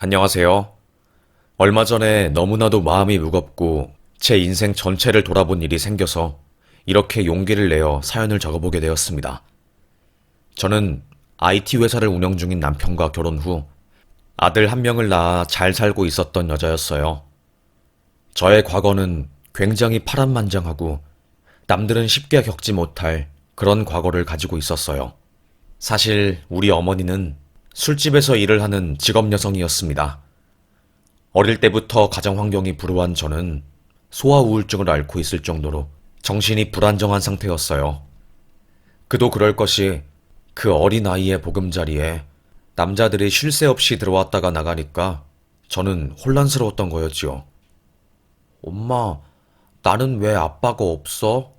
안녕하세요. 얼마 전에 너무나도 마음이 무겁고 제 인생 전체를 돌아본 일이 생겨서 이렇게 용기를 내어 사연을 적어보게 되었습니다. 저는 IT 회사를 운영 중인 남편과 결혼 후 아들 한 명을 낳아 잘 살고 있었던 여자였어요. 저의 과거는 굉장히 파란만장하고 남들은 쉽게 겪지 못할 그런 과거를 가지고 있었어요. 사실 우리 어머니는 술집에서 일을 하는 직업 여성이었습니다. 어릴 때부터 가정 환경이 불우한 저는 소아 우울증을 앓고 있을 정도로 정신이 불안정한 상태였어요. 그도 그럴 것이 그 어린 아이의 보금자리에 남자들이 쉴 새 없이 들어왔다가 나가니까 저는 혼란스러웠던 거였지요. 엄마, 나는 왜 아빠가 없어?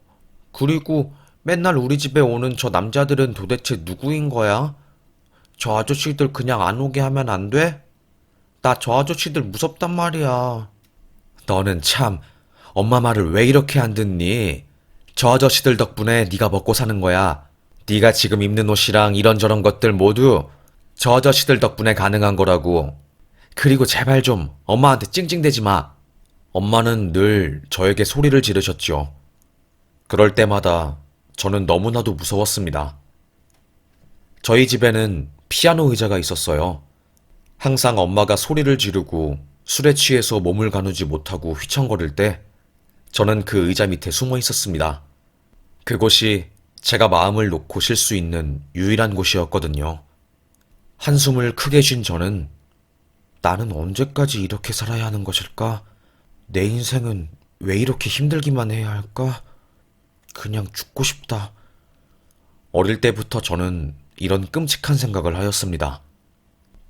그리고 맨날 우리 집에 오는 저 남자들은 도대체 누구인 거야? 저 아저씨들 그냥 안 오게 하면 안 돼? 나 저 아저씨들 무섭단 말이야. 너는 참 엄마 말을 왜 이렇게 안 듣니? 저 아저씨들 덕분에 네가 먹고 사는 거야. 네가 지금 입는 옷이랑 이런저런 것들 모두 저 아저씨들 덕분에 가능한 거라고. 그리고 제발 좀 엄마한테 찡찡대지 마. 엄마는 늘 저에게 소리를 지르셨죠. 그럴 때마다 저는 너무나도 무서웠습니다. 저희 집에는 피아노 의자가 있었어요. 항상 엄마가 소리를 지르고 술에 취해서 몸을 가누지 못하고 휘청거릴 때 저는 그 의자 밑에 숨어 있었습니다. 그곳이 제가 마음을 놓고 쉴 수 있는 유일한 곳이었거든요. 한숨을 크게 쉰 저는 나는 언제까지 이렇게 살아야 하는 것일까? 내 인생은 왜 이렇게 힘들기만 해야 할까? 그냥 죽고 싶다. 어릴 때부터 저는 이런 끔찍한 생각을 하였습니다.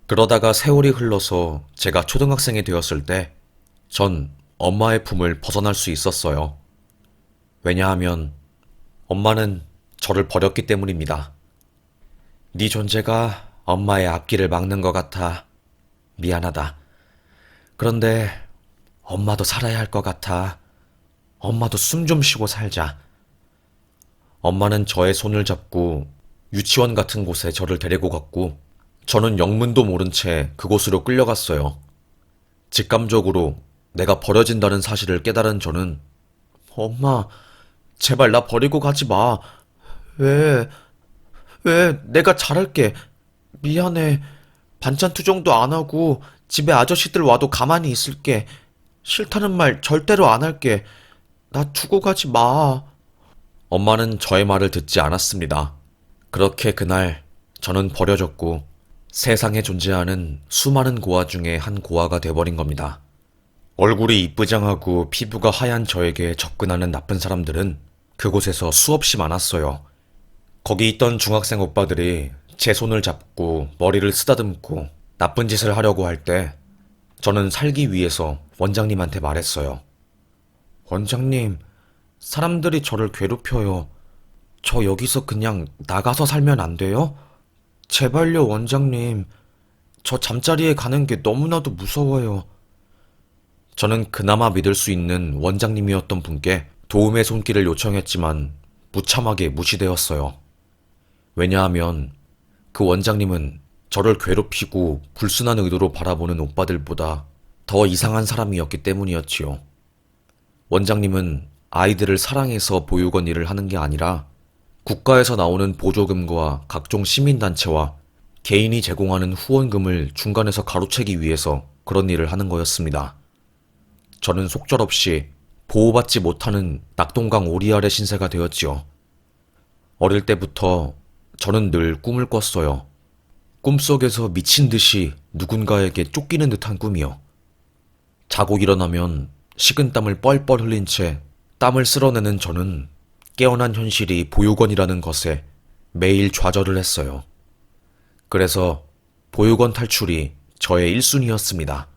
그러다가 세월이 흘러서 제가 초등학생이 되었을 때, 전 엄마의 품을 벗어날 수 있었어요. 왜냐하면 엄마는 저를 버렸기 때문입니다. 네 존재가 엄마의 앞길을 막는 것 같아. 미안하다. 그런데 엄마도 살아야 할 것 같아. 엄마도 숨 좀 쉬고 살자. 엄마는 저의 손을 잡고 유치원 같은 곳에 저를 데리고 갔고, 저는 영문도 모른 채 그곳으로 끌려갔어요. 직감적으로 내가 버려진다는 사실을 깨달은 저는 엄마, 제발 나 버리고 가지 마. 왜, 왜, 내가 잘할게. 미안해. 반찬 투정도 안 하고 집에 아저씨들 와도 가만히 있을게. 싫다는 말 절대로 안 할게. 나 두고 가지 마. 엄마는 저의 말을 듣지 않았습니다. 그렇게 그날 저는 버려졌고 세상에 존재하는 수많은 고아 중에 한 고아가 돼버린 겁니다. 얼굴이 이쁘장하고 피부가 하얀 저에게 접근하는 나쁜 사람들은 그곳에서 수없이 많았어요. 거기 있던 중학생 오빠들이 제 손을 잡고 머리를 쓰다듬고 나쁜 짓을 하려고 할 때 저는 살기 위해서 원장님한테 말했어요. 원장님, 사람들이 저를 괴롭혀요. 저 여기서 그냥 나가서 살면 안 돼요? 제발요, 원장님. 저 잠자리에 가는 게 너무나도 무서워요. 저는 그나마 믿을 수 있는 원장님이었던 분께 도움의 손길을 요청했지만 무참하게 무시되었어요. 왜냐하면 그 원장님은 저를 괴롭히고 불순한 의도로 바라보는 오빠들보다 더 이상한 사람이었기 때문이었지요. 원장님은 아이들을 사랑해서 보육원 일을 하는 게 아니라 국가에서 나오는 보조금과 각종 시민단체와 개인이 제공하는 후원금을 중간에서 가로채기 위해서 그런 일을 하는 거였습니다. 저는 속절없이 보호받지 못하는 낙동강 오리 아래 신세가 되었지요. 어릴 때부터 저는 늘 꿈을 꿨어요. 꿈속에서 미친 듯이 누군가에게 쫓기는 듯한 꿈이요. 자고 일어나면 식은땀을 뻘뻘 흘린 채 땀을 쓸어내는 저는 깨어난 현실이 보육원이라는 것에 매일 좌절을 했어요. 그래서 보육원 탈출이 저의 1순위였습니다.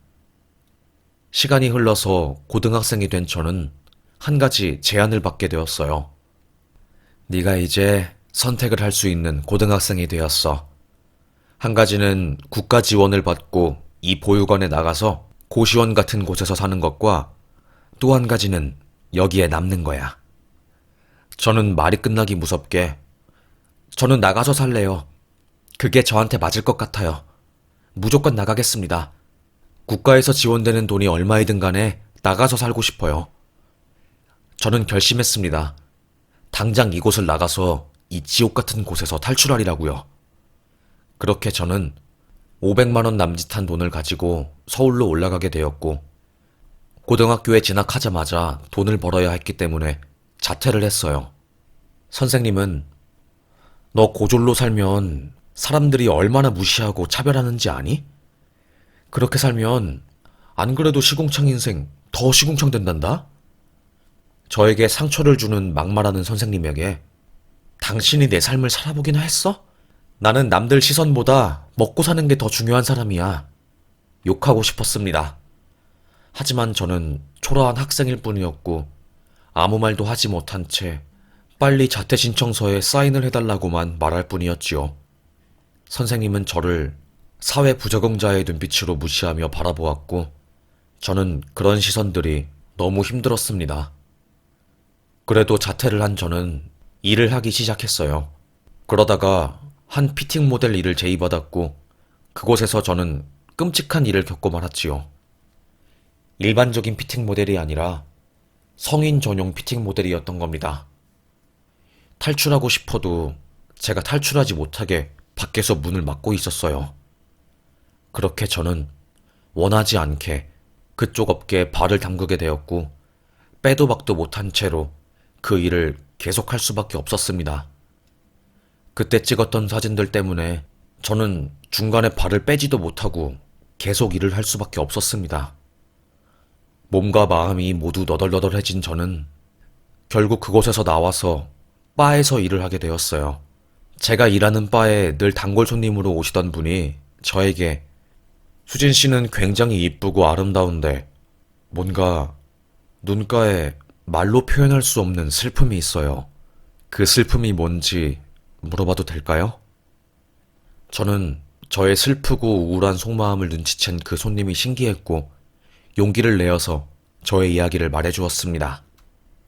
시간이 흘러서 고등학생이 된 저는 한 가지 제안을 받게 되었어요. 네가 이제 선택을 할 수 있는 고등학생이 되었어. 한 가지는 국가 지원을 받고 이 보육원에 나가서 고시원 같은 곳에서 사는 것과 또 한 가지는 여기에 남는 거야. 저는 말이 끝나기 무섭게 저는 나가서 살래요. 그게 저한테 맞을 것 같아요. 무조건 나가겠습니다. 국가에서 지원되는 돈이 얼마이든 간에 나가서 살고 싶어요. 저는 결심했습니다. 당장 이곳을 나가서 이 지옥 같은 곳에서 탈출하리라고요. 그렇게 저는 500만 원 남짓한 돈을 가지고 서울로 올라가게 되었고, 고등학교에 진학하자마자 돈을 벌어야 했기 때문에 자퇴를 했어요. 선생님은 너 고졸로 살면 사람들이 얼마나 무시하고 차별하는지 아니? 그렇게 살면 안 그래도 시궁창 인생 더 시궁창 된단다? 저에게 상처를 주는 막말하는 선생님에게 당신이 내 삶을 살아보기나 했어? 나는 남들 시선보다 먹고 사는 게 더 중요한 사람이야. 욕하고 싶었습니다. 하지만 저는 초라한 학생일 뿐이었고 아무 말도 하지 못한 채 빨리 자퇴 신청서에 사인을 해달라고만 말할 뿐이었지요. 선생님은 저를 사회 부적응자의 눈빛으로 무시하며 바라보았고 저는 그런 시선들이 너무 힘들었습니다. 그래도 자퇴를 한 저는 일을 하기 시작했어요. 그러다가 한 피팅 모델 일을 제의받았고 그곳에서 저는 끔찍한 일을 겪고 말았지요. 일반적인 피팅 모델이 아니라 성인 전용 피팅 모델이었던 겁니다. 탈출하고 싶어도 제가 탈출하지 못하게 밖에서 문을 막고 있었어요. 그렇게 저는 원하지 않게 그쪽 업계에 발을 담그게 되었고 빼도 박도 못한 채로 그 일을 계속할 수밖에 없었습니다. 그때 찍었던 사진들 때문에 저는 중간에 발을 빼지도 못하고 계속 일을 할 수밖에 없었습니다. 몸과 마음이 모두 너덜너덜해진 저는 결국 그곳에서 나와서 바에서 일을 하게 되었어요. 제가 일하는 바에 늘 단골 손님으로 오시던 분이 저에게 수진 씨는 굉장히 이쁘고 아름다운데 뭔가 눈가에 말로 표현할 수 없는 슬픔이 있어요. 그 슬픔이 뭔지 물어봐도 될까요? 저는 저의 슬프고 우울한 속마음을 눈치챈 그 손님이 신기했고 용기를 내어서 저의 이야기를 말해주었습니다.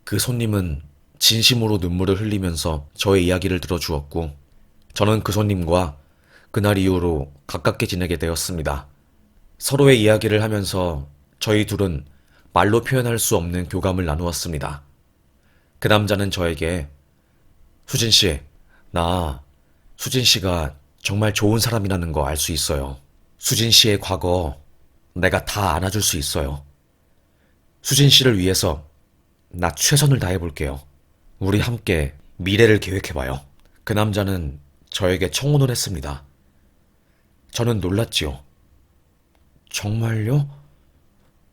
그 손님은 진심으로 눈물을 흘리면서 저의 이야기를 들어주었고 저는 그 손님과 그날 이후로 가깝게 지내게 되었습니다. 서로의 이야기를 하면서 저희 둘은 말로 표현할 수 없는 교감을 나누었습니다. 그 남자는 저에게 수진 씨, 나 수진 씨가 정말 좋은 사람이라는 거 알 수 있어요. 수진 씨의 과거 내가 다 안아줄 수 있어요. 수진 씨를 위해서 나 최선을 다해볼게요. 우리 함께 미래를 계획해봐요. 그 남자는 저에게 청혼을 했습니다. 저는 놀랐지요. 정말요?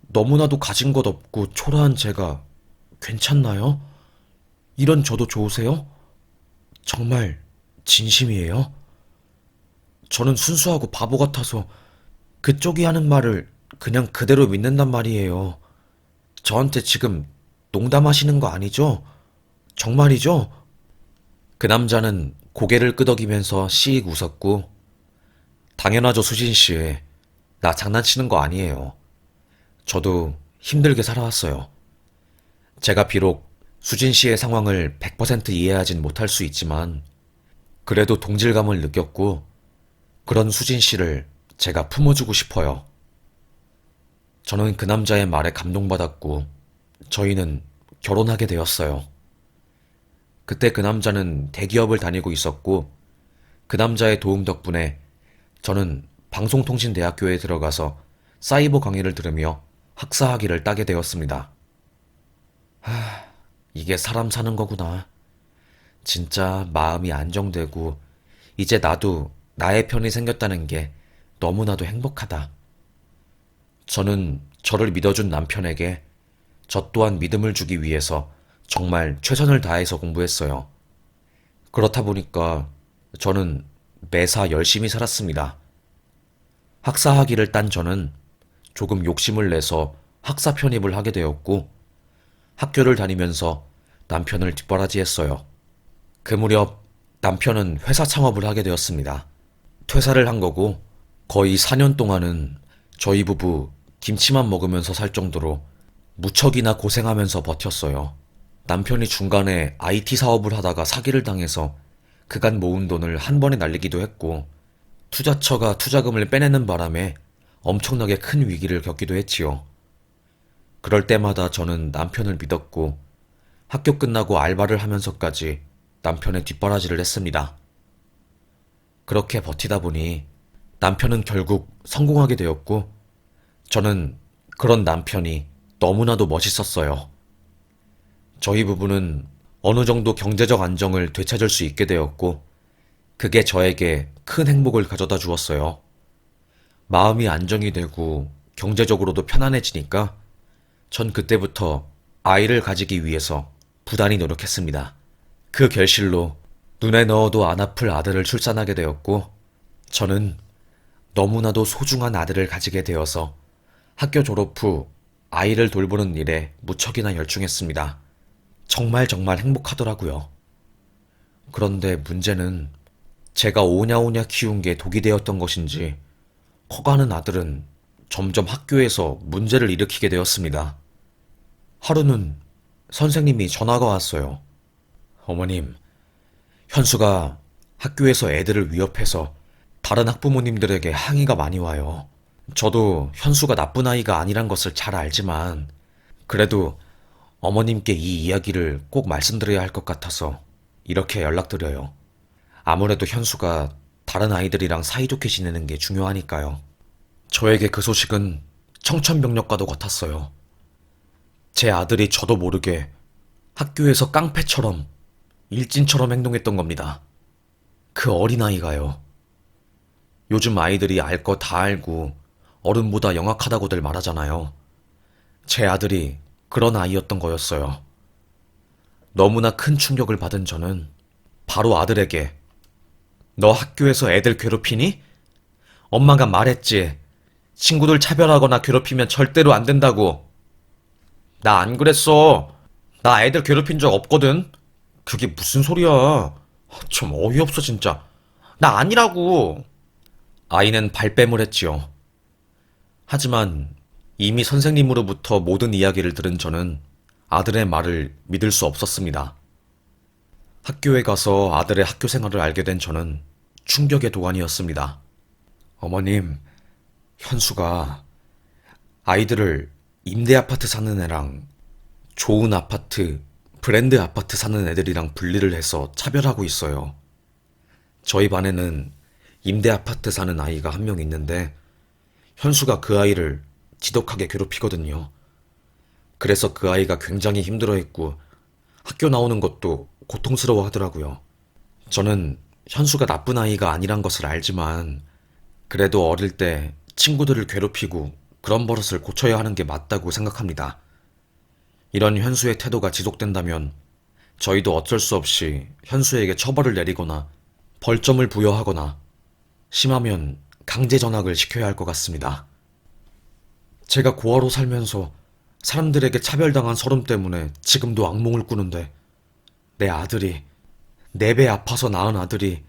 너무나도 가진 것 없고 초라한 제가 괜찮나요? 이런 저도 좋으세요? 정말 진심이에요? 저는 순수하고 바보 같아서 그쪽이 하는 말을 그냥 그대로 믿는단 말이에요. 저한테 지금 농담하시는 거 아니죠? 정말이죠? 그 남자는 고개를 끄덕이면서 씩 웃었고 당연하죠, 수진 씨. 나 장난치는 거 아니에요. 저도 힘들게 살아왔어요. 제가 비록 수진 씨의 상황을 100% 이해하진 못할 수 있지만 그래도 동질감을 느꼈고 그런 수진 씨를 제가 품어주고 싶어요. 저는 그 남자의 말에 감동받았고 저희는 결혼하게 되었어요. 그때 그 남자는 대기업을 다니고 있었고 그 남자의 도움 덕분에 저는 방송통신대학교에 들어가서 사이버 강의를 들으며 학사학위를 따게 되었습니다. 이게 사람 사는 거구나. 진짜 마음이 안정되고 이제 나도 나의 편이 생겼다는 게 너무나도 행복하다. 저는 저를 믿어준 남편에게 저 또한 믿음을 주기 위해서 정말 최선을 다해서 공부했어요. 그렇다 보니까 저는 매사 열심히 살았습니다. 학사학위를 딴 저는 조금 욕심을 내서 학사 편입을 하게 되었고 학교를 다니면서 남편을 뒷바라지했어요. 그 무렵 남편은 회사 창업을 하게 되었습니다. 퇴사를 한 거고 거의 4년 동안은 저희 부부 김치만 먹으면서 살 정도로 무척이나 고생하면서 버텼어요. 남편이 중간에 IT 사업을 하다가 사기를 당해서 그간 모은 돈을 한 번에 날리기도 했고 투자처가 투자금을 빼내는 바람에 엄청나게 큰 위기를 겪기도 했지요. 그럴 때마다 저는 남편을 믿었고 학교 끝나고 알바를 하면서까지 남편의 뒷바라지를 했습니다. 그렇게 버티다 보니 남편은 결국 성공하게 되었고 저는 그런 남편이 너무나도 멋있었어요. 저희 부부는 어느 정도 경제적 안정을 되찾을 수 있게 되었고 그게 저에게 큰 행복을 가져다 주었어요. 마음이 안정이 되고 경제적으로도 편안해지니까 전 그때부터 아이를 가지기 위해서 부단히 노력했습니다. 그 결실로 눈에 넣어도 안 아플 아들을 출산하게 되었고 저는 너무나도 소중한 아들을 가지게 되어서 학교 졸업 후 아이를 돌보는 일에 무척이나 열중했습니다. 정말 정말 행복하더라고요. 그런데 문제는 제가 오냐오냐 키운 게 독이 되었던 것인지 커가는 아들은 점점 학교에서 문제를 일으키게 되었습니다. 하루는 선생님이 전화가 왔어요. 어머님, 현수가 학교에서 애들을 위협해서 다른 학부모님들에게 항의가 많이 와요. 저도 현수가 나쁜 아이가 아니란 것을 잘 알지만 그래도 어머님께 이 이야기를 꼭 말씀드려야 할 것 같아서 이렇게 연락드려요. 아무래도 현수가 다른 아이들이랑 사이좋게 지내는 게 중요하니까요. 저에게 그 소식은 청천벽력과도 같았어요. 제 아들이 저도 모르게 학교에서 깡패처럼 일진처럼 행동했던 겁니다. 그 어린아이가요. 요즘 아이들이 알 거 다 알고 어른보다 영악하다고들 말하잖아요. 제 아들이 그런 아이였던 거였어요. 너무나 큰 충격을 받은 저는 바로 아들에게 너 학교에서 애들 괴롭히니? 엄마가 말했지. 친구들 차별하거나 괴롭히면 절대로 안 된다고. 나 안 그랬어. 나 애들 괴롭힌 적 없거든. 그게 무슨 소리야. 좀 어이없어 진짜. 나 아니라고. 아이는 발뺌을 했지요. 하지만 이미 선생님으로부터 모든 이야기를 들은 저는 아들의 말을 믿을 수 없었습니다. 학교에 가서 아들의 학교 생활을 알게 된 저는 충격의 도가니였습니다. 어머님, 현수가 아이들을 임대 아파트 사는 애랑 좋은 아파트, 브랜드 아파트 사는 애들이랑 분리를 해서 차별하고 있어요. 저희 반에는 임대 아파트 사는 아이가 한 명 있는데 현수가 그 아이를 지독하게 괴롭히거든요. 그래서 그 아이가 굉장히 힘들어했고 학교 나오는 것도 고통스러워 하더라고요. 저는 현수가 나쁜 아이가 아니란 것을 알지만 그래도 어릴 때 친구들을 괴롭히고 그런 버릇을 고쳐야 하는 게 맞다고 생각합니다. 이런 현수의 태도가 지속된다면 저희도 어쩔 수 없이 현수에게 처벌을 내리거나 벌점을 부여하거나 심하면 강제 전학을 시켜야 할 것 같습니다. 제가 고아로 살면서 사람들에게 차별당한 서름 때문에 지금도 악몽을 꾸는데 내 아들이, 내 배 아파서 낳은 아들이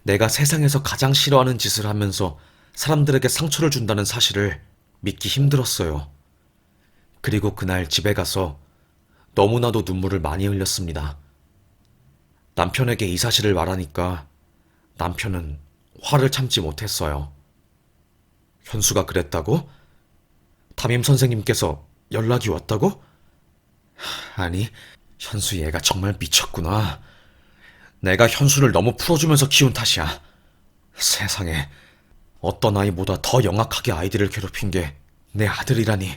내가 세상에서 가장 싫어하는 짓을 하면서 사람들에게 상처를 준다는 사실을 믿기 힘들었어요. 그리고 그날 집에 가서 너무나도 눈물을 많이 흘렸습니다. 남편에게 이 사실을 말하니까 남편은 화를 참지 못했어요. 현수가 그랬다고? 담임 선생님께서 연락이 왔다고? 아니, 현수 얘가 정말 미쳤구나. 내가 현수를 너무 풀어주면서 키운 탓이야. 세상에, 어떤 아이보다 더 영악하게 아이들을 괴롭힌 게 내 아들이라니.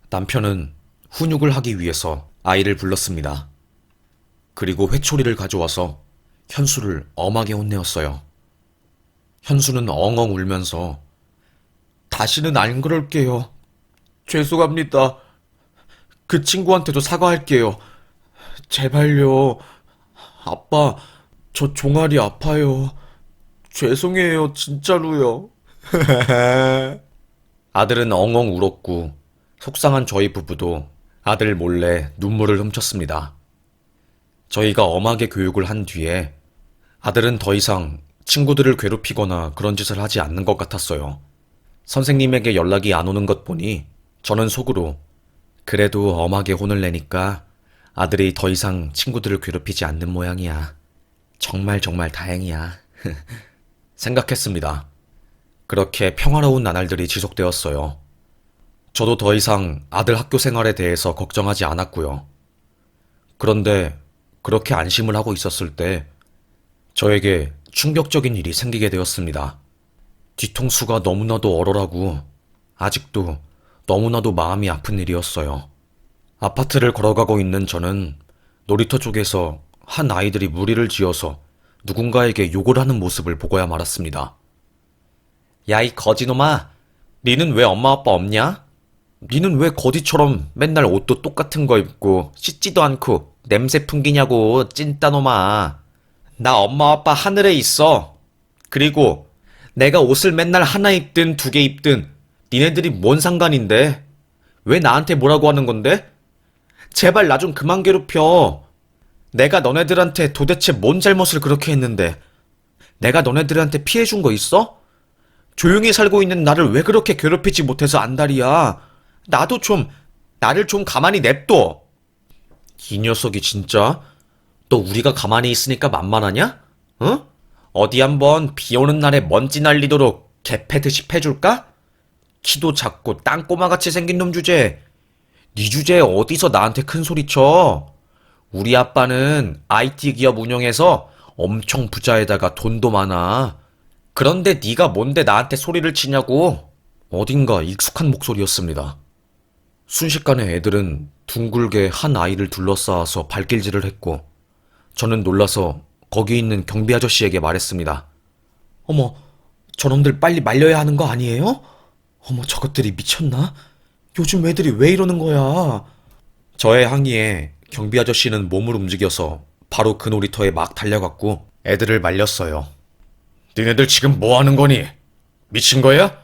남편은 훈육을 하기 위해서 아이를 불렀습니다. 그리고 회초리를 가져와서 현수를 엄하게 혼내었어요. 현수는 엉엉 울면서 다시는 안 그럴게요. 죄송합니다. 그 친구한테도 사과할게요. 제발요. 아빠, 저 종아리 아파요. 죄송해요, 진짜로요. 아들은 엉엉 울었고 속상한 저희 부부도 아들 몰래 눈물을 훔쳤습니다. 저희가 엄하게 교육을 한 뒤에 아들은 더 이상 친구들을 괴롭히거나 그런 짓을 하지 않는 것 같았어요. 선생님에게 연락이 안 오는 것 보니 저는 속으로 그래도 엄하게 혼을 내니까 아들이 더 이상 친구들을 괴롭히지 않는 모양이야. 정말 정말 다행이야. 생각했습니다. 그렇게 평화로운 나날들이 지속되었어요. 저도 더 이상 아들 학교 생활에 대해서 걱정하지 않았고요. 그런데 그렇게 안심을 하고 있었을 때 저에게 충격적인 일이 생기게 되었습니다. 뒤통수가 너무나도 얼얼하고 아직도 너무나도 마음이 아픈 일이었어요. 아파트를 걸어가고 있는 저는 놀이터 쪽에서 한 아이들이 무리를 지어서 누군가에게 욕을 하는 모습을 보고야 말았습니다. 야, 이 거지놈아, 니는 왜 엄마 아빠 없냐? 니는 왜 거지처럼 맨날 옷도 똑같은 거 입고 씻지도 않고 냄새 풍기냐고, 찐따놈아. 나 엄마 아빠 하늘에 있어. 그리고 내가 옷을 맨날 하나 입든 두 개 입든 니네들이 뭔 상관인데? 왜 나한테 뭐라고 하는 건데? 제발 나 좀 그만 괴롭혀. 내가 너네들한테 도대체 뭔 잘못을 그렇게 했는데? 내가 너네들한테 피해준 거 있어? 조용히 살고 있는 나를 왜 그렇게 괴롭히지 못해서 안달이야. 나를 좀 가만히 냅둬. 이 녀석이 진짜? 너 우리가 가만히 있으니까 만만하냐? 어? 어디 한번 비 오는 날에 먼지 날리도록 개패듯이 패줄까? 키도 작고 땅꼬마같이 생긴 놈 주제에 네 주제에 어디서 나한테 큰 소리 쳐? 우리 아빠는 IT 기업 운영해서 엄청 부자에다가 돈도 많아. 그런데 네가 뭔데 나한테 소리를 치냐고. 어딘가 익숙한 목소리였습니다. 순식간에 애들은 둥글게 한 아이를 둘러싸아서 발길질을 했고 저는 놀라서 거기 있는 경비 아저씨에게 말했습니다. 어머, 저놈들 빨리 말려야 하는 거 아니에요? 어머, 저것들이 미쳤나? 요즘 애들이 왜 이러는 거야? 저의 항의에 경비 아저씨는 몸을 움직여서 바로 그 놀이터에 막 달려갔고 애들을 말렸어요. 니네들 지금 뭐 하는 거니? 미친 거야?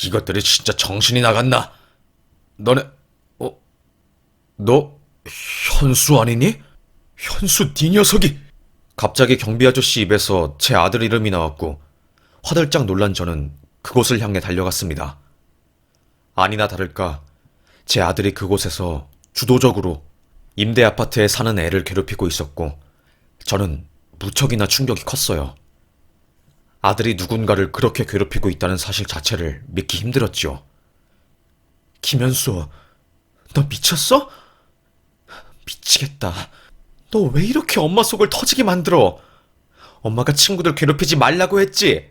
이것들이 진짜 정신이 나갔나? 너네, 너 현수 아니니? 현수 네 녀석이! 갑자기 경비 아저씨 입에서 제 아들 이름이 나왔고 화들짝 놀란 저는 그곳을 향해 달려갔습니다. 아니나 다를까 제 아들이 그곳에서 주도적으로 임대 아파트에 사는 애를 괴롭히고 있었고 저는 무척이나 충격이 컸어요. 아들이 누군가를 그렇게 괴롭히고 있다는 사실 자체를 믿기 힘들었죠. 김현수, 너 미쳤어? 미치겠다. 너 왜 이렇게 엄마 속을 터지게 만들어? 엄마가 친구들 괴롭히지 말라고 했지?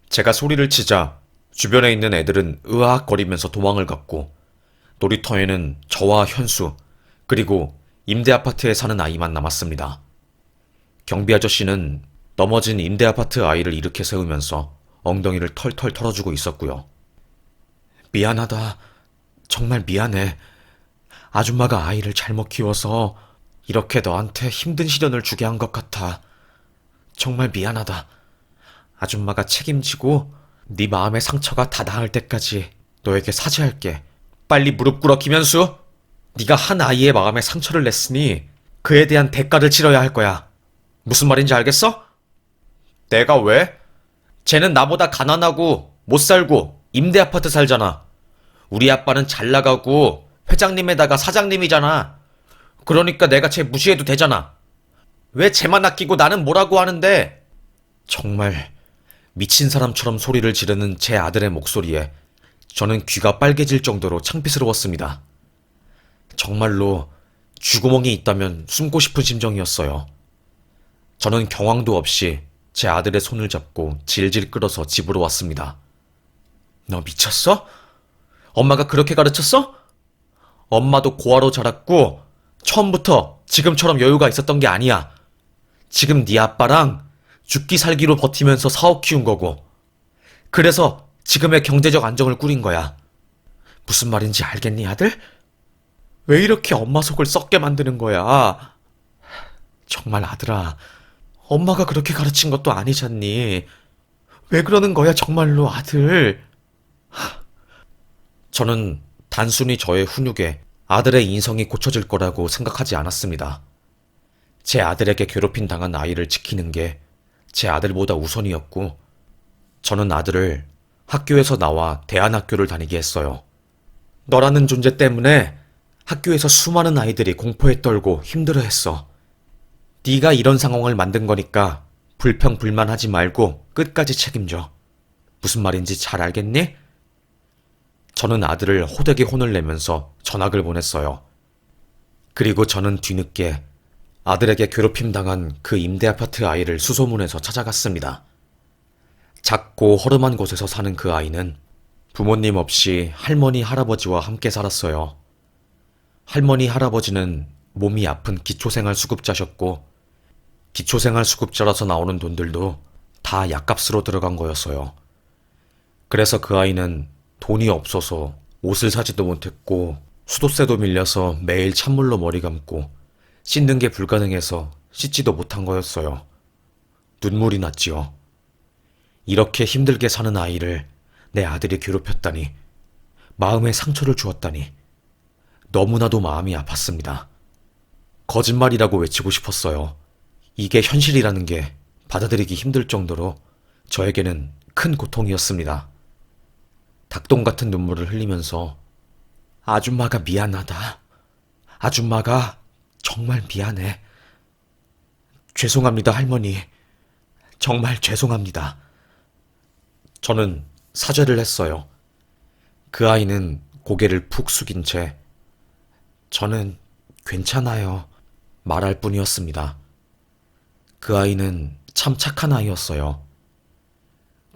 제가 소리를 치자 주변에 있는 애들은 으악거리면서 도망을 갔고 놀이터에는 저와 현수 그리고 임대 아파트에 사는 아이만 남았습니다. 경비 아저씨는 넘어진 임대 아파트 아이를 일으켜 세우면서 엉덩이를 털털 털어주고 있었고요. 미안하다. 정말 미안해. 아줌마가 아이를 잘못 키워서 이렇게 너한테 힘든 시련을 주게 한 것 같아. 정말 미안하다. 아줌마가 책임지고 네 마음의 상처가 다 나을 때까지 너에게 사죄할게. 빨리 무릎 꿇어, 김현수. 네가 한 아이의 마음에 상처를 냈으니 그에 대한 대가를 치러야 할 거야. 무슨 말인지 알겠어? 내가 왜? 쟤는 나보다 가난하고 못 살고 임대 아파트 살잖아. 우리 아빠는 잘 나가고 회장님에다가 사장님이잖아. 그러니까 내가 쟤 무시해도 되잖아. 왜 쟤만 아끼고 나는 뭐라고 하는데? 정말 미친 사람처럼 소리를 지르는 제 아들의 목소리에 저는 귀가 빨개질 정도로 창피스러웠습니다. 정말로 쥐구멍이 있다면 숨고 싶은 심정이었어요. 저는 경황도 없이 제 아들의 손을 잡고 질질 끌어서 집으로 왔습니다. 너 미쳤어? 엄마가 그렇게 가르쳤어? 엄마도 고아로 자랐고 처음부터 지금처럼 여유가 있었던 게 아니야. 지금 네 아빠랑 죽기 살기로 버티면서 사업 키운 거고 그래서 지금의 경제적 안정을 꾸린 거야. 무슨 말인지 알겠니, 아들? 왜 이렇게 엄마 속을 썩게 만드는 거야? 정말 아들아, 엄마가 그렇게 가르친 것도 아니잖니. 왜 그러는 거야, 정말로, 아들? 저는 단순히 저의 훈육에 아들의 인성이 고쳐질 거라고 생각하지 않았습니다. 제 아들에게 괴롭힘 당한 아이를 지키는 게 제 아들보다 우선이었고, 저는 아들을 학교에서 나와 대안학교를 다니게 했어요. 너라는 존재 때문에 학교에서 수많은 아이들이 공포에 떨고 힘들어했어. 네가 이런 상황을 만든 거니까 불평불만하지 말고 끝까지 책임져. 무슨 말인지 잘 알겠니? 저는 아들을 호되게 혼을 내면서 전학을 보냈어요. 그리고 저는 뒤늦게 아들에게 괴롭힘 당한 그 임대 아파트 아이를 수소문해서 찾아갔습니다. 작고 허름한 곳에서 사는 그 아이는 부모님 없이 할머니, 할아버지와 함께 살았어요. 할머니, 할아버지는 몸이 아픈 기초생활 수급자셨고, 기초생활 수급자라서 나오는 돈들도 다 약값으로 들어간 거였어요. 그래서 그 아이는 돈이 없어서 옷을 사지도 못했고, 수도세도 밀려서 매일 찬물로 머리 감고, 씻는 게 불가능해서 씻지도 못한 거였어요. 눈물이 났지요. 이렇게 힘들게 사는 아이를 내 아들이 괴롭혔다니, 마음에 상처를 주었다니, 너무나도 마음이 아팠습니다. 거짓말이라고 외치고 싶었어요. 이게 현실이라는 게 받아들이기 힘들 정도로 저에게는 큰 고통이었습니다. 닭똥 같은 눈물을 흘리면서 아줌마가 미안하다. 아줌마가 정말 미안해. 죄송합니다, 할머니. 정말 죄송합니다. 저는 사죄를 했어요. 그 아이는 고개를 푹 숙인 채 저는 괜찮아요. 말할 뿐이었습니다. 그 아이는 참 착한 아이였어요.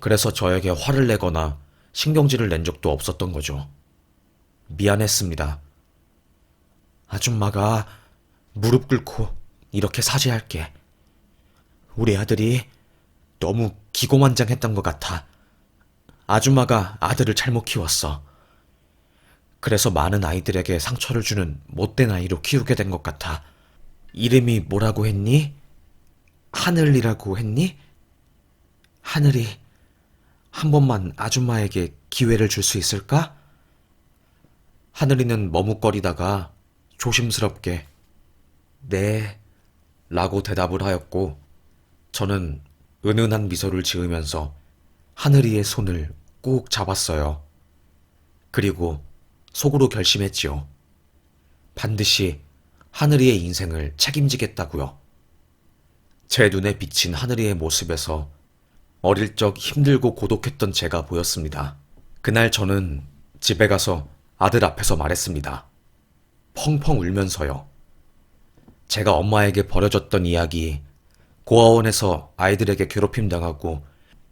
그래서 저에게 화를 내거나 신경질을 낸 적도 없었던 거죠. 미안했습니다. 아줌마가 무릎 꿇고 이렇게 사죄할게. 우리 아들이 너무 기고만장했던 것 같아. 아줌마가 아들을 잘못 키웠어. 그래서 많은 아이들에게 상처를 주는 못된 아이로 키우게 된 것 같아. 이름이 뭐라고 했니? 하늘이라고 했니? 하늘이, 한 번만 아줌마에게 기회를 줄 수 있을까? 하늘이는 머뭇거리다가 조심스럽게 네 라고 대답을 하였고, 저는 은은한 미소를 지으면서 하늘이의 손을 꼭 잡았어요. 그리고 속으로 결심했지요. 반드시 하늘이의 인생을 책임지겠다고요. 제 눈에 비친 하늘이의 모습에서 어릴 적 힘들고 고독했던 제가 보였습니다. 그날 저는 집에 가서 아들 앞에서 말했습니다. 펑펑 울면서요. 제가 엄마에게 버려졌던 이야기, 고아원에서 아이들에게 괴롭힘 당하고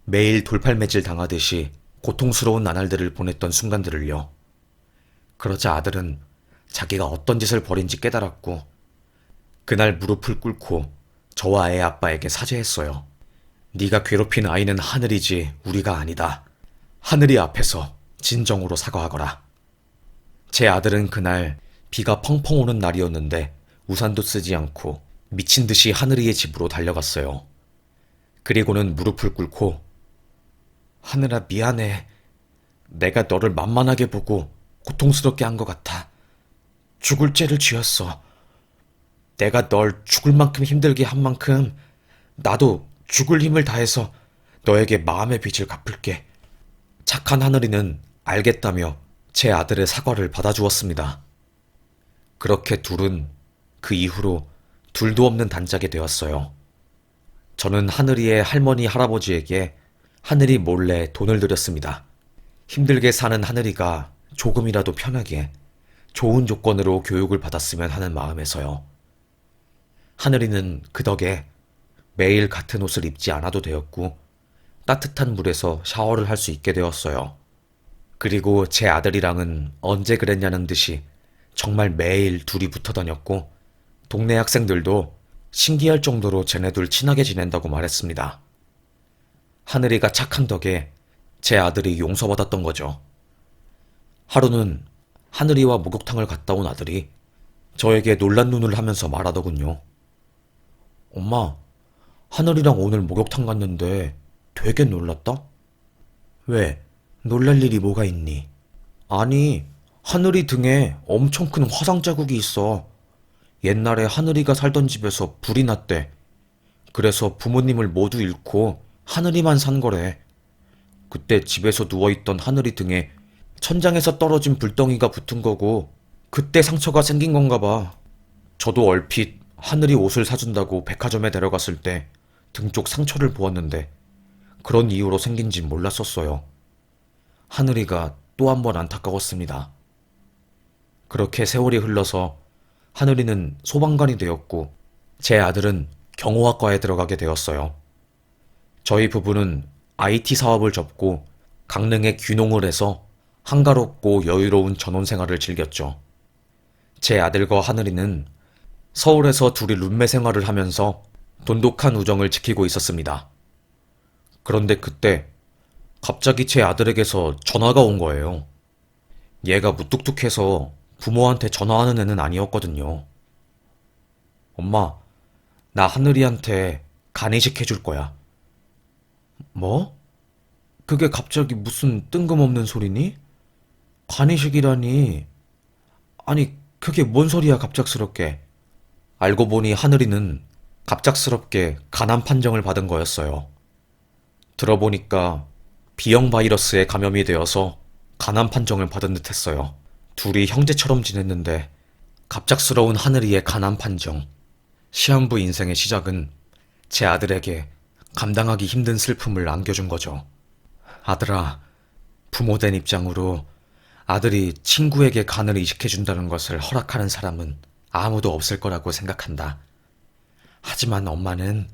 매일 돌팔매질 당하듯이 고통스러운 나날들을 보냈던 순간들을요. 그러자 아들은 자기가 어떤 짓을 벌인지 깨달았고, 그날 무릎을 꿇고 저와 애 아빠에게 사죄했어요. 네가 괴롭힌 아이는 하늘이지 우리가 아니다. 하늘이 앞에서 진정으로 사과하거라. 제 아들은 그날 비가 펑펑 오는 날이었는데 우산도 쓰지 않고 미친 듯이 하늘이의 집으로 달려갔어요. 그리고는 무릎을 꿇고 하늘아 미안해. 내가 너를 만만하게 보고 고통스럽게 한 것 같아. 죽을 죄를 지었어. 내가 널 죽을 만큼 힘들게 한 만큼 나도 죽을 힘을 다해서 너에게 마음의 빚을 갚을게. 착한 하늘이는 알겠다며 제 아들의 사과를 받아주었습니다. 그렇게 둘은 그 이후로 둘도 없는 단짝이 되었어요. 저는 하늘이의 할머니 할아버지에게 하늘이 몰래 돈을 드렸습니다. 힘들게 사는 하늘이가 조금이라도 편하게 좋은 조건으로 교육을 받았으면 하는 마음에서요. 하늘이는 그 덕에 매일 같은 옷을 입지 않아도 되었고 따뜻한 물에서 샤워를 할 수 있게 되었어요. 그리고 제 아들이랑은 언제 그랬냐는 듯이 정말 매일 둘이 붙어 다녔고 동네 학생들도 신기할 정도로 쟤네들 친하게 지낸다고 말했습니다. 하늘이가 착한 덕에 제 아들이 용서받았던 거죠. 하루는 하늘이와 목욕탕을 갔다 온 아들이 저에게 놀란 눈을 하면서 말하더군요. 엄마, 하늘이랑 오늘 목욕탕 갔는데 되게 놀랐다? 왜? 놀랄 일이 뭐가 있니? 아니, 하늘이 등에 엄청 큰 화상 자국이 있어. 옛날에 하늘이가 살던 집에서 불이 났대. 그래서 부모님을 모두 잃고 하늘이만 산 거래. 그때 집에서 누워있던 하늘이 등에 천장에서 떨어진 불덩이가 붙은 거고 그때 상처가 생긴 건가 봐. 저도 얼핏 하늘이 옷을 사준다고 백화점에 데려갔을 때 등 쪽 상처를 보았는데 그런 이유로 생긴진 몰랐었어요. 하늘이가 또 한 번 안타까웠습니다. 그렇게 세월이 흘러서 하늘이는 소방관이 되었고 제 아들은 경호학과에 들어가게 되었어요. 저희 부부는 IT 사업을 접고 강릉에 귀농을 해서 한가롭고 여유로운 전원 생활을 즐겼죠. 제 아들과 하늘이는 서울에서 둘이 룸메 생활을 하면서 돈독한 우정을 지키고 있었습니다. 그런데 그때 갑자기 제 아들에게서 전화가 온 거예요. 얘가 무뚝뚝해서 부모한테 전화하는 애는 아니었거든요. 엄마, 나 하늘이한테 간이식 해줄 거야. 뭐? 그게 갑자기 무슨 뜬금없는 소리니? 간이식이라니. 아니, 그게 뭔 소리야, 갑작스럽게. 알고 보니 하늘이는 갑작스럽게 간암 판정을 받은 거였어요. 들어보니까 B형 바이러스에 감염이 되어서 간암 판정을 받은 듯 했어요. 둘이 형제처럼 지냈는데 갑작스러운 하늘이의 간암 판정. 시한부 인생의 시작은 제 아들에게 감당하기 힘든 슬픔을 안겨준 거죠. 아들아, 부모된 입장으로 아들이 친구에게 간을 이식해준다는 것을 허락하는 사람은 아무도 없을 거라고 생각한다. 하지만 엄마는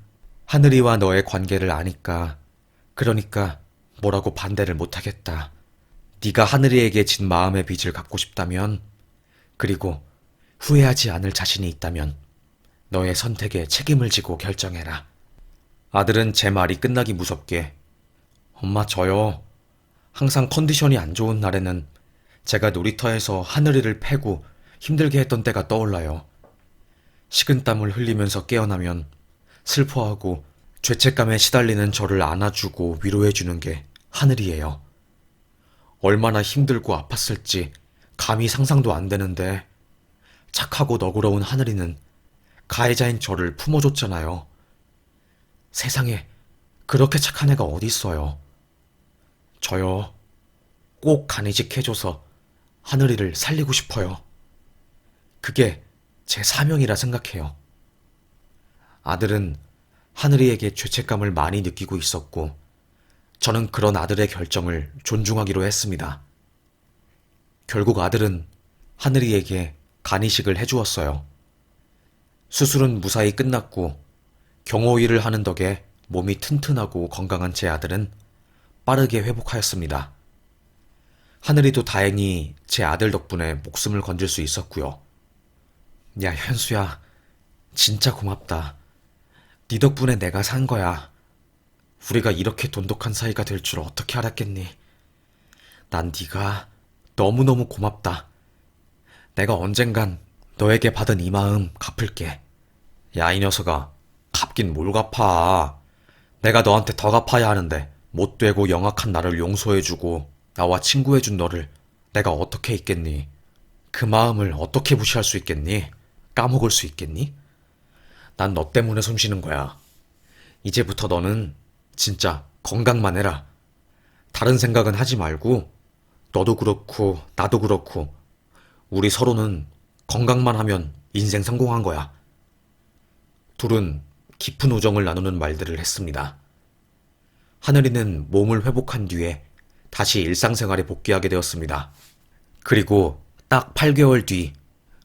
하늘이와 너의 관계를 아니까, 그러니까 뭐라고 반대를 못하겠다. 네가 하늘이에게 진 마음의 빚을 갚고 싶다면, 그리고 후회하지 않을 자신이 있다면 너의 선택에 책임을 지고 결정해라. 아들은 제 말이 끝나기 무섭게 엄마 저요. 항상 컨디션이 안 좋은 날에는 제가 놀이터에서 하늘이를 패고 힘들게 했던 때가 떠올라요. 식은땀을 흘리면서 깨어나면 슬퍼하고 죄책감에 시달리는 저를 안아주고 위로해주는 게 하늘이에요. 얼마나 힘들고 아팠을지 감히 상상도 안 되는데 착하고 너그러운 하늘이는 가해자인 저를 품어줬잖아요. 세상에 그렇게 착한 애가 어디 있어요. 저요. 꼭 간이직 해줘서 하늘이를 살리고 싶어요. 그게 제 사명이라 생각해요. 아들은 하늘이에게 죄책감을 많이 느끼고 있었고 저는 그런 아들의 결정을 존중하기로 했습니다. 결국 아들은 하늘이에게 간이식을 해주었어요. 수술은 무사히 끝났고 경호 일을 하는 덕에 몸이 튼튼하고 건강한 제 아들은 빠르게 회복하였습니다. 하늘이도 다행히 제 아들 덕분에 목숨을 건질 수 있었고요. 야, 현수야, 진짜 고맙다. 네 덕분에 내가 산 거야. 우리가 이렇게 돈독한 사이가 될 줄 어떻게 알았겠니? 난 네가 너무너무 고맙다. 내가 언젠간 너에게 받은 이 마음 갚을게. 야, 이 녀석아, 갚긴 뭘 갚아. 내가 너한테 더 갚아야 하는데 못되고 영악한 나를 용서해주고 나와 친구해준 너를 내가 어떻게 잊겠니? 그 마음을 어떻게 무시할 수 있겠니? 까먹을 수 있겠니? 난 너 때문에 숨 쉬는 거야. 이제부터 너는 진짜 건강만 해라. 다른 생각은 하지 말고 너도 그렇고 나도 그렇고 우리 서로는 건강만 하면 인생 성공한 거야. 둘은 깊은 우정을 나누는 말들을 했습니다. 하늘이는 몸을 회복한 뒤에 다시 일상생활에 복귀하게 되었습니다. 그리고 딱 8개월 뒤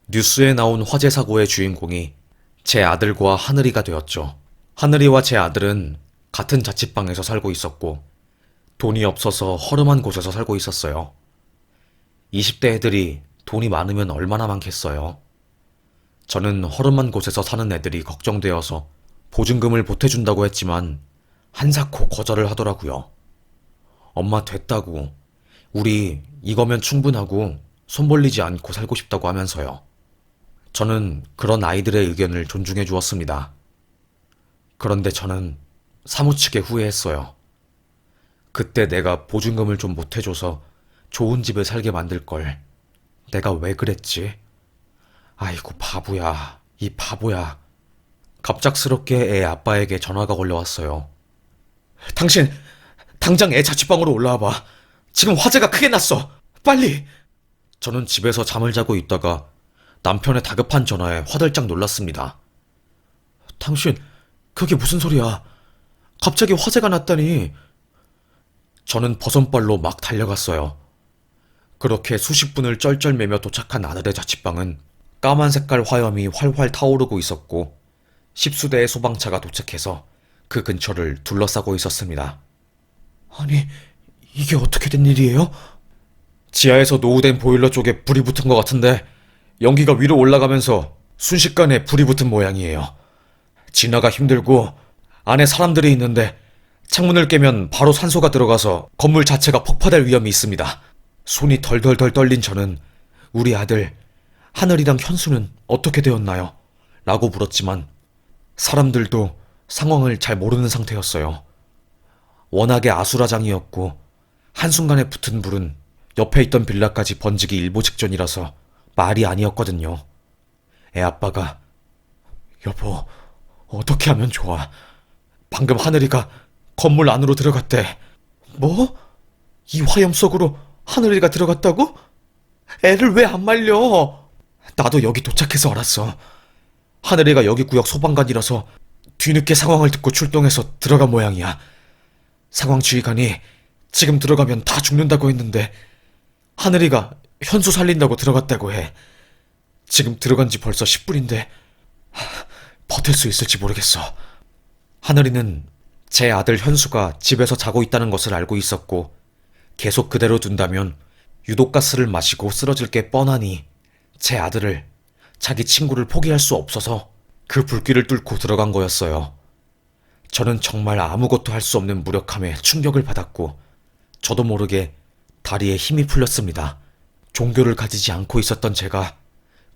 뉴스에 나온 화재 사고의 주인공이 제 아들과 하늘이가 되었죠. 하늘이와 제 아들은 같은 자취방에서 살고 있었고 돈이 없어서 허름한 곳에서 살고 있었어요. 20대 애들이 돈이 많으면 얼마나 많겠어요. 저는 허름한 곳에서 사는 애들이 걱정되어서 보증금을 보태준다고 했지만 한사코 거절을 하더라고요. 엄마 됐다고. 우리 이거면 충분하고 손 벌리지 않고 살고 싶다고 하면서요. 저는 그런 아이들의 의견을 존중해 주었습니다. 그런데 저는 사무치게 후회했어요. 그때 내가 보증금을 좀 못해줘서 좋은 집에 살게 만들 걸. 내가 왜 그랬지? 아이고 바보야, 이 바보야. 갑작스럽게 애 아빠에게 전화가 걸려왔어요. 당신 당장 애 자취방으로 올라와봐. 지금 화재가 크게 났어. 빨리. 저는 집에서 잠을 자고 있다가 남편의 다급한 전화에 화들짝 놀랐습니다. 당신 그게 무슨 소리야? 갑자기 화재가 났다니. 저는 버선발로 막 달려갔어요. 그렇게 수십 분을 쩔쩔매며 도착한 아들의 자취방은 까만 색깔 화염이 활활 타오르고 있었고 십수대의 소방차가 도착해서 그 근처를 둘러싸고 있었습니다. 아니, 이게 어떻게 된 일이에요? 지하에서 노후된 보일러 쪽에 불이 붙은 것 같은데 연기가 위로 올라가면서 순식간에 불이 붙은 모양이에요. 진화가 힘들고 안에 사람들이 있는데 창문을 깨면 바로 산소가 들어가서 건물 자체가 폭파될 위험이 있습니다. 손이 덜덜덜 떨린 저는 우리 아들 하늘이랑 현수는 어떻게 되었나요? 라고 물었지만 사람들도 상황을 잘 모르는 상태였어요. 워낙에 아수라장이었고 한순간에 붙은 불은 옆에 있던 빌라까지 번지기 일보 직전이라서 말이 아니었거든요. 애아빠가 여보, 어떻게 하면 좋아? 방금 하늘이가 건물 안으로 들어갔대. 뭐? 이 화염 속으로 하늘이가 들어갔다고? 애를 왜 안 말려? 나도 여기 도착해서 알았어. 하늘이가 여기 구역 소방관이라서 뒤늦게 상황을 듣고 출동해서 들어간 모양이야. 상황 지휘관이 지금 들어가면 다 죽는다고 했는데 하늘이가 현수 살린다고 들어갔다고 해. 지금 들어간 지 벌써 10분인데 버틸 수 있을지 모르겠어. 하늘이는 제 아들 현수가 집에서 자고 있다는 것을 알고 있었고 계속 그대로 둔다면 유독가스를 마시고 쓰러질 게 뻔하니 제 아들을, 자기 친구를 포기할 수 없어서 그 불길을 뚫고 들어간 거였어요. 저는 정말 아무것도 할 수 없는 무력함에 충격을 받았고 저도 모르게 다리에 힘이 풀렸습니다. 종교를 가지지 않고 있었던 제가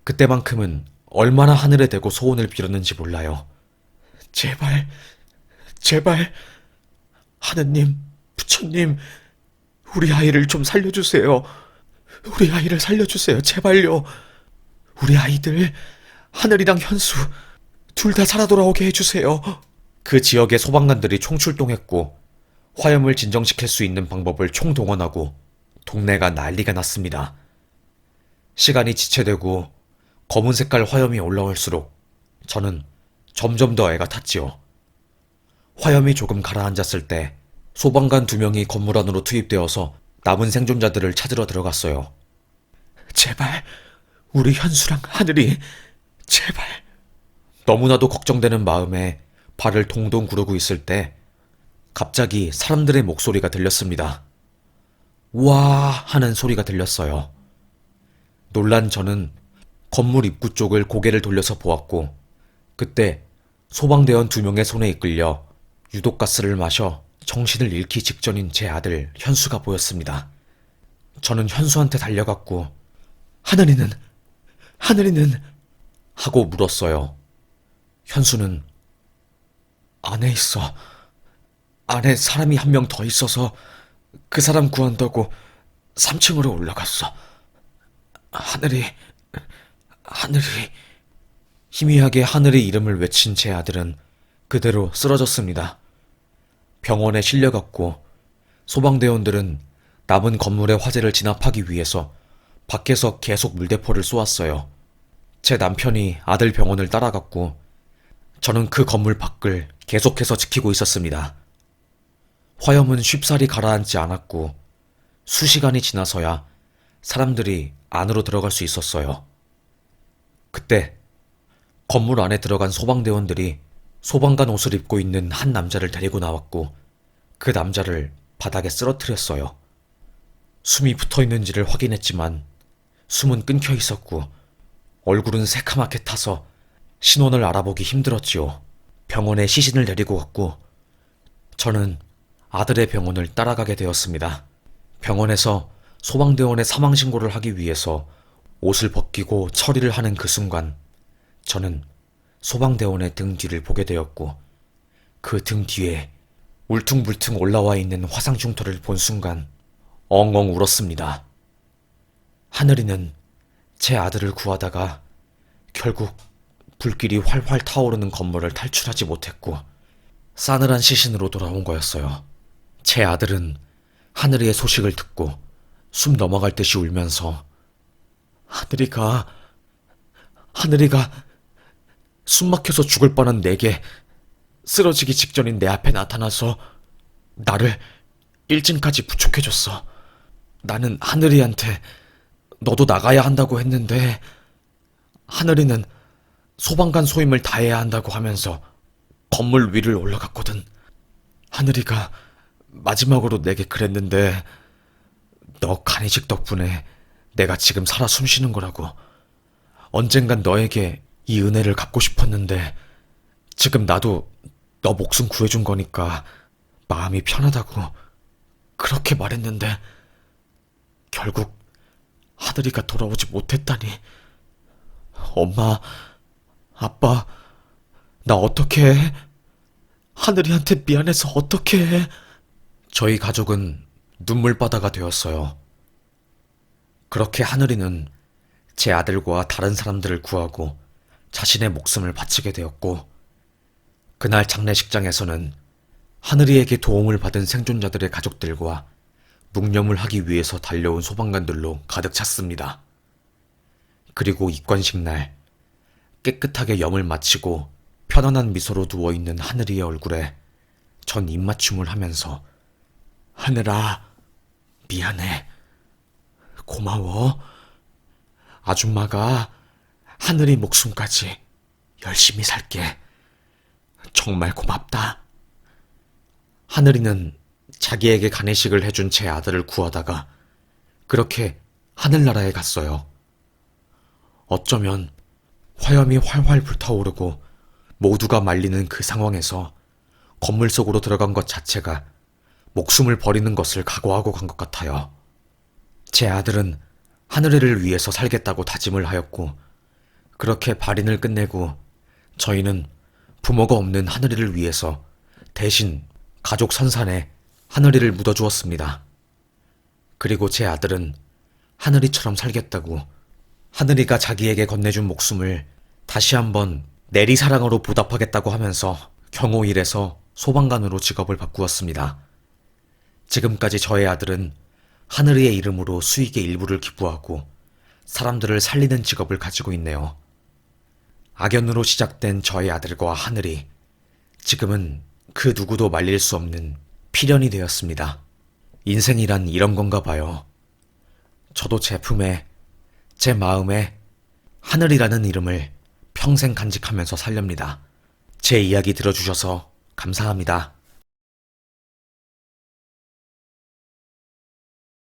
그때만큼은 얼마나 하늘에 대고 소원을 빌었는지 몰라요. 제발, 제발, 하느님, 부처님, 우리 아이를 좀 살려주세요. 우리 아이를 살려주세요. 제발요. 우리 아이들, 하늘이랑 현수, 둘 다 살아 돌아오게 해주세요. 그 지역의 소방관들이 총출동했고 화염을 진정시킬 수 있는 방법을 총동원하고 동네가 난리가 났습니다. 시간이 지체되고 검은 색깔 화염이 올라올수록 저는 점점 더 애가 탔지요. 화염이 조금 가라앉았을 때 소방관 2명이 건물 안으로 투입되어서 남은 생존자들을 찾으러 들어갔어요. 제발, 우리 현수랑 하늘이, 제발. 너무나도 걱정되는 마음에 발을 동동 구르고 있을 때 갑자기 사람들의 목소리가 들렸습니다. 우와 하는 소리가 들렸어요. 놀란 저는 건물 입구 쪽을 고개를 돌려서 보았고 그때 소방대원 2명의 손에 이끌려 유독가스를 마셔 정신을 잃기 직전인 제 아들 현수가 보였습니다. 저는 현수한테 달려갔고 하늘이는 하고 물었어요. 현수는 안에 있어. 안에 사람이 1명 더 있어서 그 사람 구한다고 3층으로 올라갔어. 하늘이 희미하게 하늘의 이름을 외친 제 아들은 그대로 쓰러졌습니다. 병원에 실려갔고 소방대원들은 남은 건물의 화재를 진압하기 위해서 밖에서 계속 물대포를 쏘았어요. 제 남편이 아들 병원을 따라갔고 저는 그 건물 밖을 계속해서 지키고 있었습니다. 화염은 쉽사리 가라앉지 않았고 수시간이 지나서야 사람들이 안으로 들어갈 수 있었어요. 그때 건물 안에 들어간 소방대원들이 소방관 옷을 입고 있는 한 남자를 데리고 나왔고 그 남자를 바닥에 쓰러뜨렸어요. 숨이 붙어있는지를 확인했지만 숨은 끊겨 있었고 얼굴은 새카맣게 타서 신원을 알아보기 힘들었지요. 병원에 시신을 데리고 갔고 저는 아들의 병원을 따라가게 되었습니다. 병원에서 소방대원의 사망신고를 하기 위해서 옷을 벗기고 처리를 하는 그 순간 저는 소방대원의 등 뒤를 보게 되었고 그 등 뒤에 울퉁불퉁 올라와 있는 화상중토를 본 순간 엉엉 울었습니다. 하늘이는 제 아들을 구하다가 결국 불길이 활활 타오르는 건물을 탈출하지 못했고 싸늘한 시신으로 돌아온 거였어요. 제 아들은 하늘이의 소식을 듣고 숨 넘어갈 듯이 울면서 하늘이가 숨 막혀서 죽을 뻔한 내게 쓰러지기 직전인 내 앞에 나타나서 나를 일진까지 부축해줬어. 나는 하늘이한테 너도 나가야 한다고 했는데 하늘이는 소방관 소임을 다해야 한다고 하면서 건물 위를 올라갔거든. 하늘이가 마지막으로 내게 그랬는데 너 간이식 덕분에 내가 지금 살아 숨쉬는 거라고. 언젠간 너에게 이 은혜를 갚고 싶었는데 지금 나도 너 목숨 구해준 거니까 마음이 편하다고 그렇게 말했는데 결국 하늘이가 돌아오지 못했다니. 엄마, 아빠, 나 어떻게 해? 하늘이한테 미안해서 어떻게 해? 저희 가족은 눈물바다가 되었어요. 그렇게 하늘이는 제 아들과 다른 사람들을 구하고 자신의 목숨을 바치게 되었고, 그날 장례식장에서는 하늘이에게 도움을 받은 생존자들의 가족들과 묵념을 하기 위해서 달려온 소방관들로 가득 찼습니다. 그리고 입관식 날 깨끗하게 염을 마치고 편안한 미소로 누워있는 하늘이의 얼굴에 전 입맞춤을 하면서 하늘아, 미안해. 고마워. 아줌마가 하늘이 목숨까지 열심히 살게. 정말 고맙다. 하늘이는 자기에게 간이식을 해준 제 아들을 구하다가 그렇게 하늘나라에 갔어요. 어쩌면 화염이 활활 불타오르고 모두가 말리는 그 상황에서 건물 속으로 들어간 것 자체가 목숨을 버리는 것을 각오하고 간 것 같아요. 제 아들은 하늘이를 위해서 살겠다고 다짐을 하였고, 그렇게 발인을 끝내고 저희는 부모가 없는 하늘이를 위해서 대신 가족 선산에 하늘이를 묻어주었습니다. 그리고 제 아들은 하늘이처럼 살겠다고 하늘이가 자기에게 건네준 목숨을 다시 한번 내리사랑으로 보답하겠다고 하면서 경호 1에서 소방관으로 직업을 바꾸었습니다. 지금까지 저의 아들은 하늘이의 이름으로 수익의 일부를 기부하고 사람들을 살리는 직업을 가지고 있네요. 악연으로 시작된 저의 아들과 하늘이 지금은 그 누구도 말릴 수 없는 필연이 되었습니다. 인생이란 이런 건가 봐요. 저도 제 품에, 제 마음에 하늘이라는 이름을 평생 간직하면서 살렵니다. 제 이야기 들어주셔서 감사합니다.